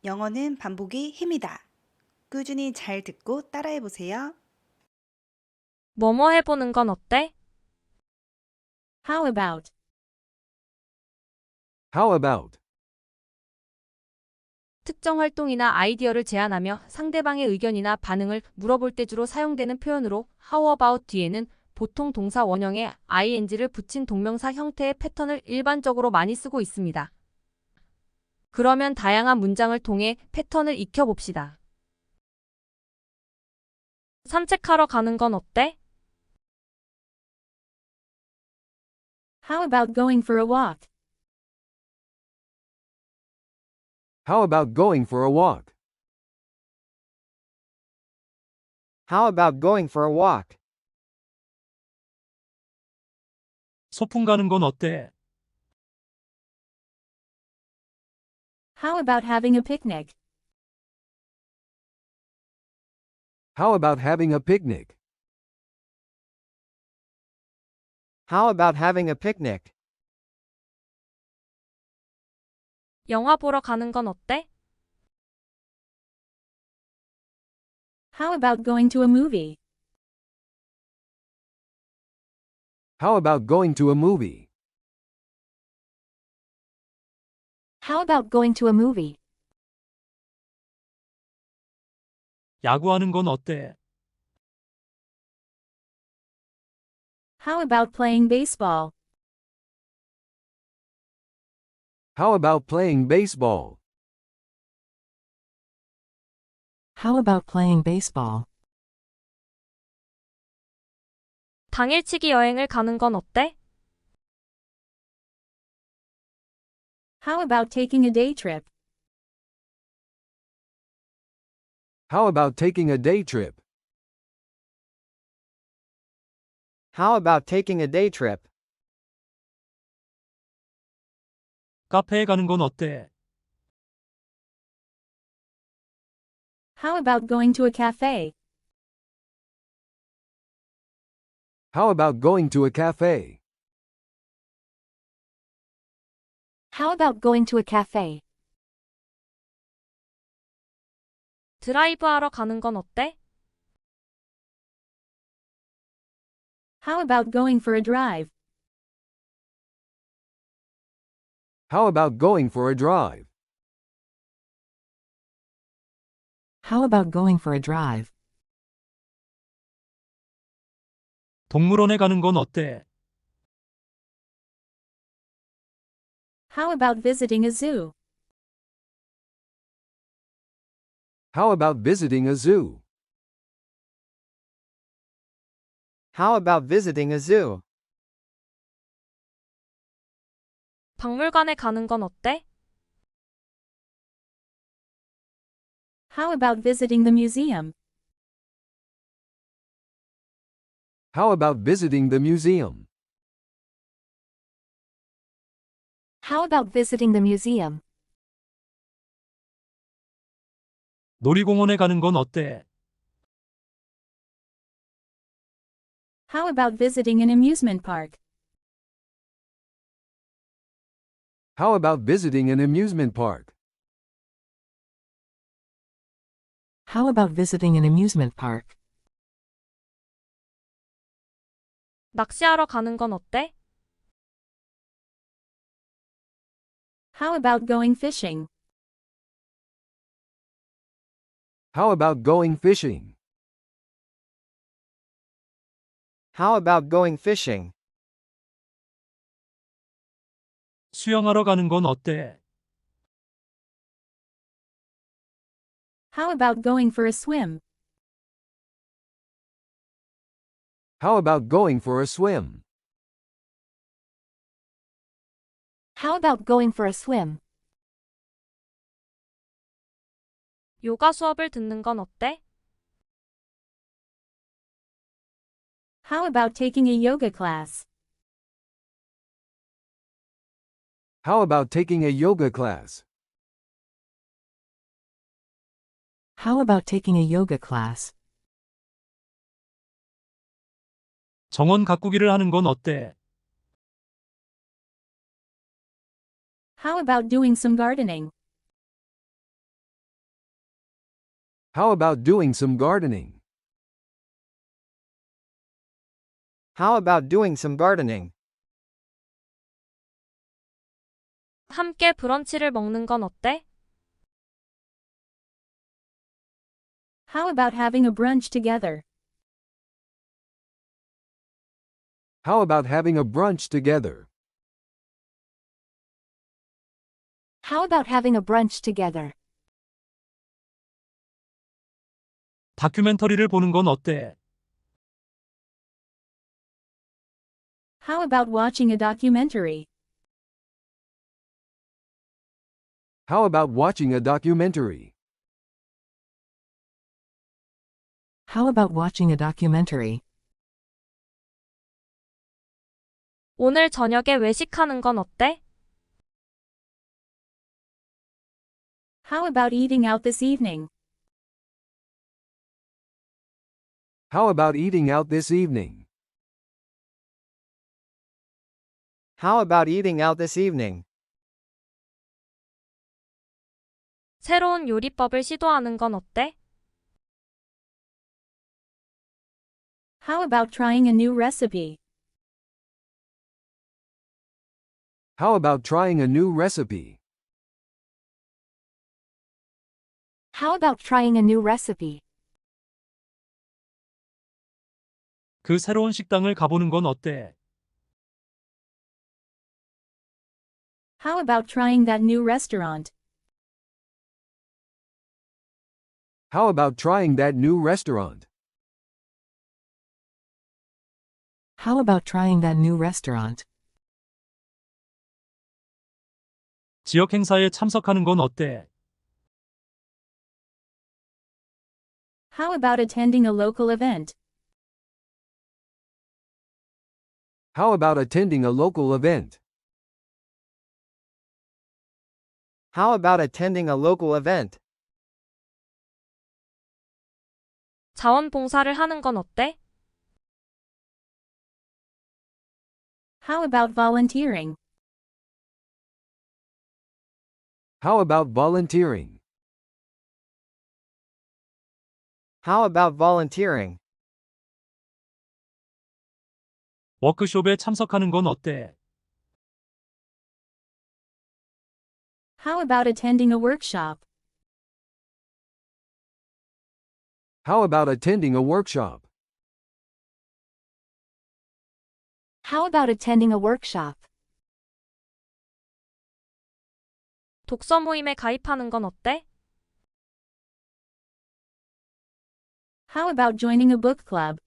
영어는 반복이 힘이다. 꾸준히 잘 듣고 따라해 보세요. 뭐뭐 해보는 건 어때? How about? How about? 특정 활동이나 아이디어를 제안하며 상대방의 의견이나 반응을 물어볼 때 주로 사용되는 표현으로 How about 뒤에는 보통 동사 원형에 ing를 붙인 동명사 형태의 패턴을 일반적으로 많이 쓰고 있습니다. 그러면 다양한 문장을 통해 패턴을 익혀봅시다. 산책하러 가는 건 어때? How about going for a walk? How about going for a walk? How about going for a walk? 소풍 가는 건 어때? How about having a picnic? How about having a picnic? How about having a picnic? 영화 보러 가는 건 어때? How about going to a movie? How about going to a movie? How about going to a movie? 야구하는 건 어때? How about playing baseball? How about playing baseball? How about playing baseball? 당일치기 여행을 가는 건 어때? How about taking a day trip? How about taking a day trip? How about taking a day trip? 카페에 가는 건 어때? How about going to a cafe? How about going to a cafe? How about going to a cafe? 드라이브하러 가는 건 어때? How about going for a drive? How about going for a drive? How about going for a drive? 동물원에 가는 건 어때? How about visiting a zoo? How about visiting a zoo? How about visiting a zoo? 박물관에 가는 건 어때? How about visiting the museum? How about visiting the museum? How about visiting the museum? 놀이공원에 가는 건 어때? How about visiting an amusement park? How about visiting an amusement park? How about visiting an amusement park? 낚시하러 가는 건 어때? How about going fishing? How about going fishing? How about going fishing? 수영하러 가는 건 어때? How about going for a swim? How about going for a swim? How about going for a swim? 요가 수업을 듣는 건 어때? How about taking a yoga class? How about taking a yoga class? How about taking a yoga class? 정원 가꾸기를 하는 건 어때? How about doing some gardening? How about doing some gardening? How about doing some gardening? 함께 브런치를 먹는 건 어때? How about having a brunch together? How about having a brunch together? How about having a brunch together? 다큐멘터리를 보는 건 어때? How about watching a documentary? How about watching a documentary? How about watching a documentary? 오늘 저녁에 외식하는 건 어때? How about eating out this evening? How about eating out this evening? How about eating out this evening? 새로운 요리법을 시도하는 건 어때? How about trying a new recipe? How about trying a new recipe? How about trying a new recipe? 그 새로운 식당을 가보는 건 어때? How about trying that new restaurant? How about trying that new restaurant? How about trying that new restaurant? 지역 행사에 참석하는 건 어때? How about attending a local event? How about attending a local event? How about attending a local event? 자원봉사를 하는 건 어때? How about volunteering? How about volunteering? How about volunteering? 워크숍에 참석하는 건 어때? How about attending a workshop? How about attending a workshop? How about attending a workshop? 독서 모임에 가입하는 건 어때? How about joining a book club?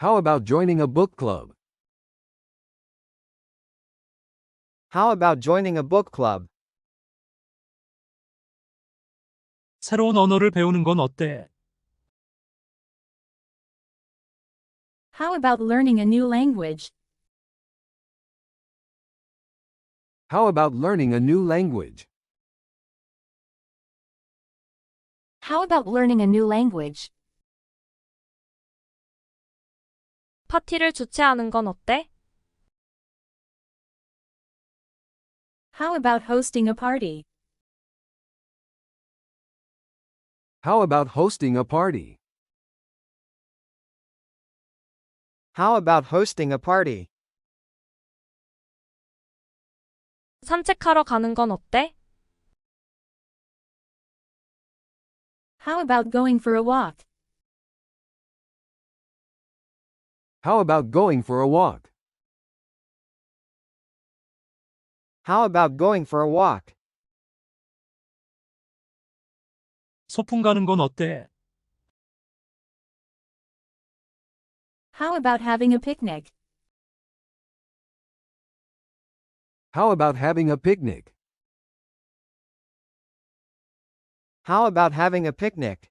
How about joining a book club? How about joining a book club? 새로운 언어를 배우는 건 어때? How about learning a new language? How about learning a new language? How about learning a new language? 파티를 주최하는 건 어때? How about hosting a party? How about hosting a party? How about hosting a party? 산책하러 가는 건 어때? How about going for a walk? How about going for a walk? How about going for a walk? 소풍 가는 건 어때? How about having a picnic? How about having a picnic? How about having a picnic?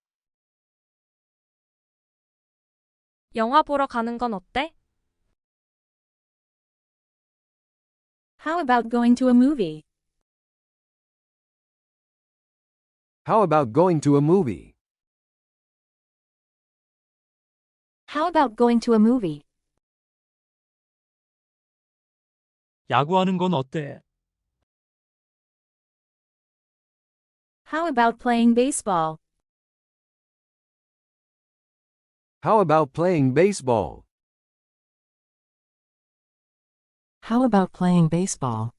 영화 보러 가는 건 어때? How about going to a movie? How about going to a movie? How about going to a movie? 야구하는 건 어때? How about playing baseball? How about playing baseball? How about playing baseball?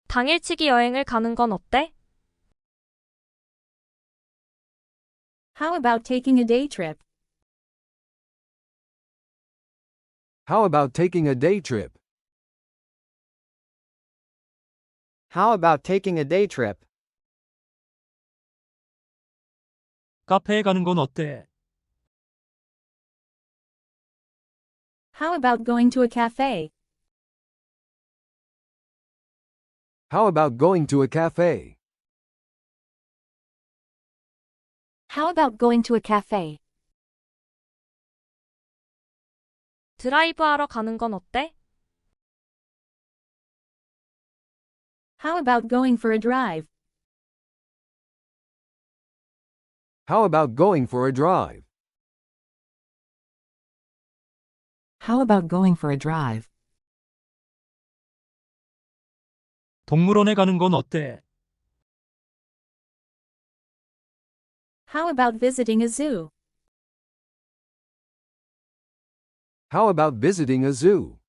당일치기 여행을 가는 건 어때? How about taking a day trip? How about taking a day trip? How about taking a day trip? 카페에 가는 건 어때? How about going to a cafe? How about going to a cafe? How about going to a cafe? 드라이브하러 가는 건 어때? How about going for a drive? How about going for a drive? How about going for a drive? 동물원에 가는 건 어때? How about visiting a zoo? How about visiting a zoo?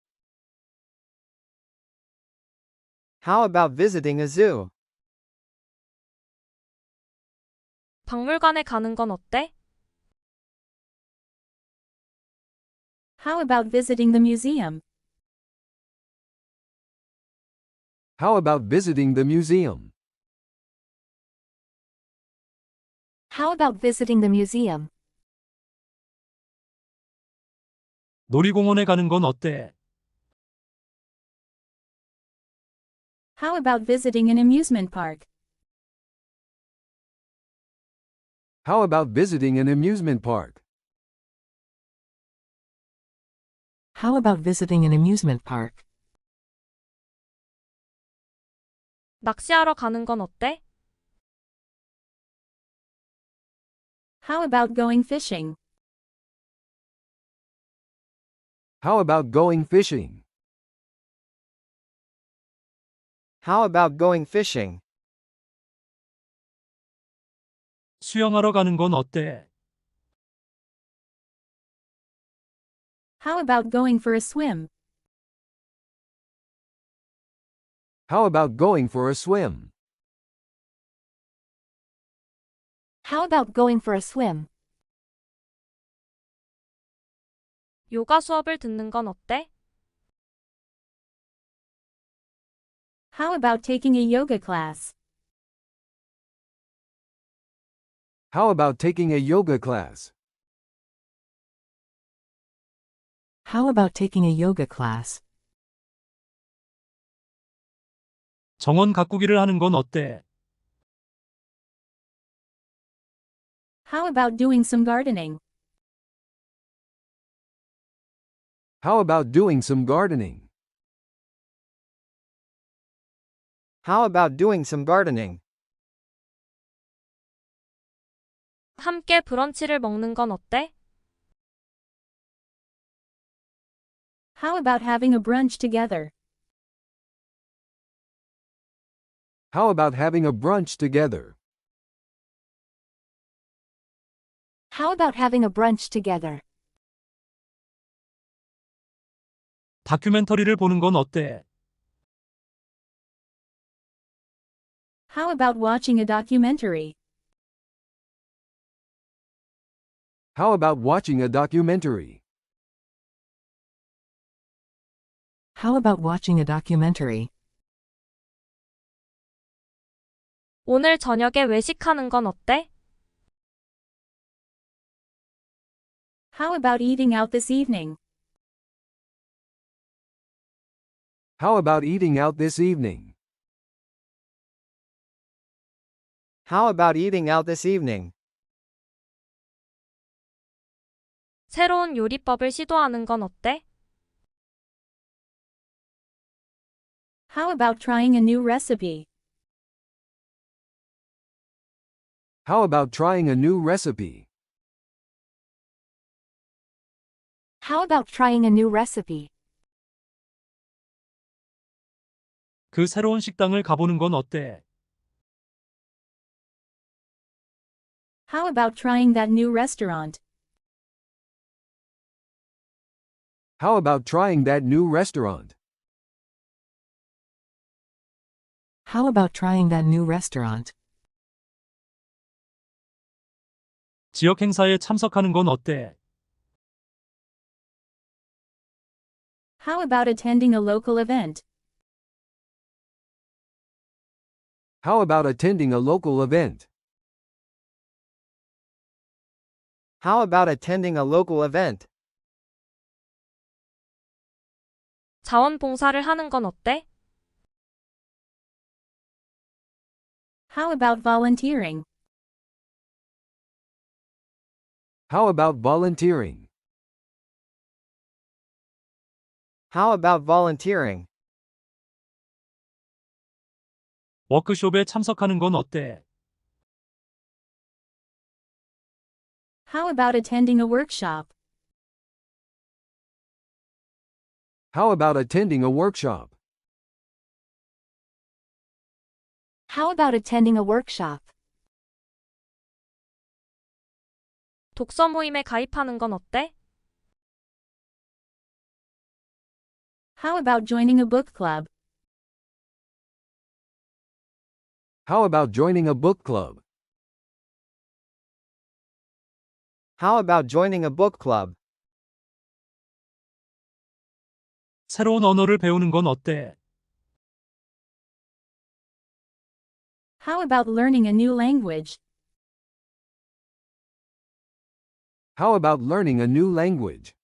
How about visiting a zoo? 박물관에 가는 건 어때? How about visiting the museum? How about visiting the museum? How about visiting the museum? 놀이공원에 가는 건 어때? How about visiting an amusement park? How about visiting an amusement park? How about visiting an amusement park? 낚시하러 가는 건 어때? How about going fishing? How about going fishing? How about going fishing? 수영하러 가는 건 어때? How about going for a swim? How about going for a swim? How about going for a swim? 요가 수업을 듣는 건 어때? How about taking a yoga class? How about taking a yoga class? How about taking a yoga class? 정원 가꾸기를 하는 건 어때? How about doing some gardening? How about doing some gardening? How about doing some gardening? 함께 브런치를 먹는 건 어때? How about having a brunch together? How about having a brunch together? How about having a brunch together? 다큐멘터리를 보는 건 어때? How about watching a documentary? How about watching a documentary? How about watching a documentary? 오늘 저녁에 외식하는 건 어때? How about eating out this evening? How about eating out this evening? How about eating out this evening? 새로운 요리법을 시도하는 건 어때? How about trying a new recipe? How about trying a new recipe? How about trying a new recipe? 그 새로운 식당을 가보는 건 어때? How about trying that new restaurant? How about trying that new restaurant? How about trying that new restaurant? 지역 행사에 참석하는 건 어때? How about attending a local event? How about attending a local event? How about attending a local event? 자원봉사를 하는 건 어때? How about volunteering? How about volunteering? How about volunteering? 워크숍에 참석하는 건 어때? How about attending a workshop? How about attending a workshop? How about attending a workshop? 독서 모임에 가입하는 건 어때? How about joining a book club? How about joining a book club? How about joining a book club? 새로운 언어를 배우는 건 어때? How about learning a new language? How about learning a new language?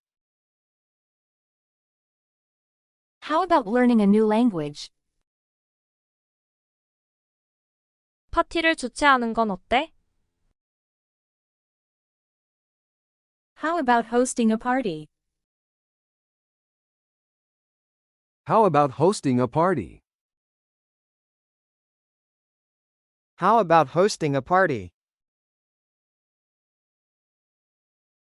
How about learning a new language? 파티를 주최하는 건 어때? How about hosting a party? How about hosting a party? How about hosting a party?